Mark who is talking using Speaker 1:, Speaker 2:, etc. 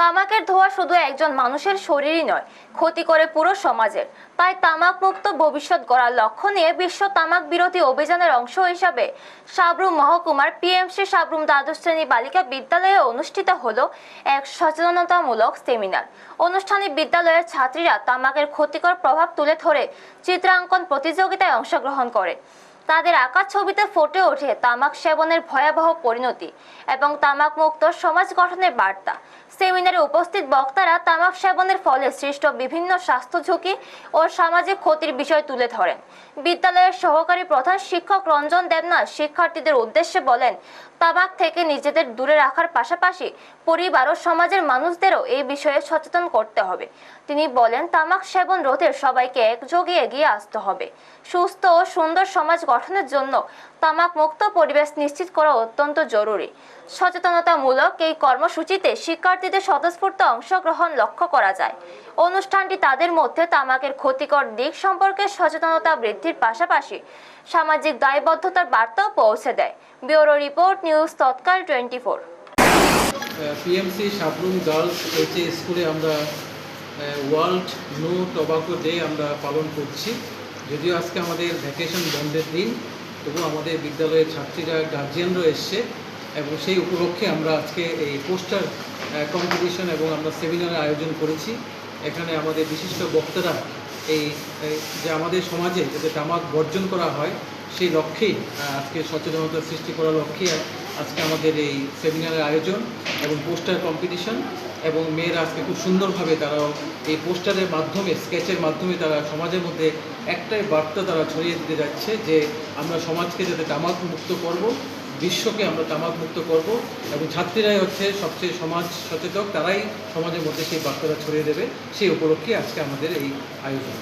Speaker 1: তামাকের ধোঁয়া শুধু একজন মানুষের শরীরই নয়, ক্ষতি করে পুরো সমাজের। তাই তামাক মুক্ত ভবিষ্যৎ গড়ার লক্ষ্য নিয়ে বিশ্ব তামাক বিরোধী অভিযানের অংশ হিসাবে সাব্রুম মহকুমার পিএমসি সাব্রুম দ্বাদশ শ্রেণী বালিকা বিদ্যালয়ে অনুষ্ঠিত হলো এক সচেতনতামূলক সেমিনার। অনুষ্ঠানে বিদ্যালয়ের ছাত্রীরা তামাকের ক্ষতিকর প্রভাব তুলে ধরে চিত্রাঙ্কন প্রতিযোগিতায় অংশগ্রহণ করে। তাদের আঁকা ছবিতে ফুটে ওঠে তামাক সেবনের ভয়াবহ পরিণতি এবং তামাক মুক্ত সমাজ গঠনের বার্তা। সেমিনারে উপস্থিত বক্তারা তামাক সেবনের ফলে সৃষ্ট বিভিন্ন স্বাস্থ্য ঝুঁকি ও সামাজিক ক্ষতির বিষয় তুলে ধরেন। বিদ্যালয়ের সহকারী প্রধান শিক্ষক রঞ্জন দেবনাথ শিক্ষার্থীদের উদ্দেশ্যে বলেন, তামাক থেকে নিজেদের দূরে রাখার পাশাপাশি পরিবার ও সমাজের মানুষদেরও এই বিষয়ে সচেতন করতে হবে। তিনি বলেন, তামাক সেবন রোধে সবাইকে একযোগে এগিয়ে আসতে হবে। সুস্থ ও সুন্দর সমাজ গঠনের জন্য তামাক মুক্ত পরিবেশ নিশ্চিত করা অত্যন্ত জরুরি। সচেতনতামূলক এই কর্মসূচিতে শিক্ষার্থীদের স্বতঃস্ফূর্ত অংশগ্রহণ লক্ষ্য করা যায়। অনুষ্ঠানটি তাদের মধ্যে তামাকের ক্ষতিকর দিক সম্পর্কে সচেতনতা বৃদ্ধির পাশাপাশি সামাজিক দায়বদ্ধতার বার্তাও পৌঁছে দেয়। ব্যুরো রিপোর্ট, নিউজ তৎকাল 24।
Speaker 2: পিএমসি সাব্রুম গার্লস এইচএ স্কুলে আমরা ওয়ার্ল্ড নো টোবাকো ডে আমরা পালন করছি। যদিও আজকে আমাদের ভ্যাকেশন বন্ধের দিন, তবু আমাদের বিদ্যালয়ের ছাত্রীরা গার্জিয়ানরা এসছে এবং সেই উপলক্ষে আমরা আজকে এই পোস্টার কম্পিটিশন এবং আমরা সেমিনারের আয়োজন করেছি। এখানে আমাদের বিশিষ্ট বক্তারা এই যে আমাদের সমাজে যাতে তামাক বর্জন করা হয় সেই লক্ষ্যেই আজকে সচেতনতা সৃষ্টি করার লক্ষ্যে আজকে আমাদের এই সেমিনারের আয়োজন এবং পোস্টার কম্পিটিশন। এবং মেয়েরা আজকে খুব সুন্দরভাবে তারা এই পোস্টারের মাধ্যমে, স্কেচের মাধ্যমে তারা সমাজের মধ্যে একটাই বার্তা তারা ছড়িয়ে দিতে যাচ্ছে যে আমরা সমাজকে যাতে তামাক মুক্ত করব, বিশ্বকে আমরা তামাক মুক্ত করব এবং ছাত্রীরাই হচ্ছে সবচেয়ে সমাজ সচেতক, তারাই সমাজের মধ্যে সেই বার্তাটা ছড়িয়ে দেবে। সেই উপলক্ষে আজকে আমাদের এই আয়োজন।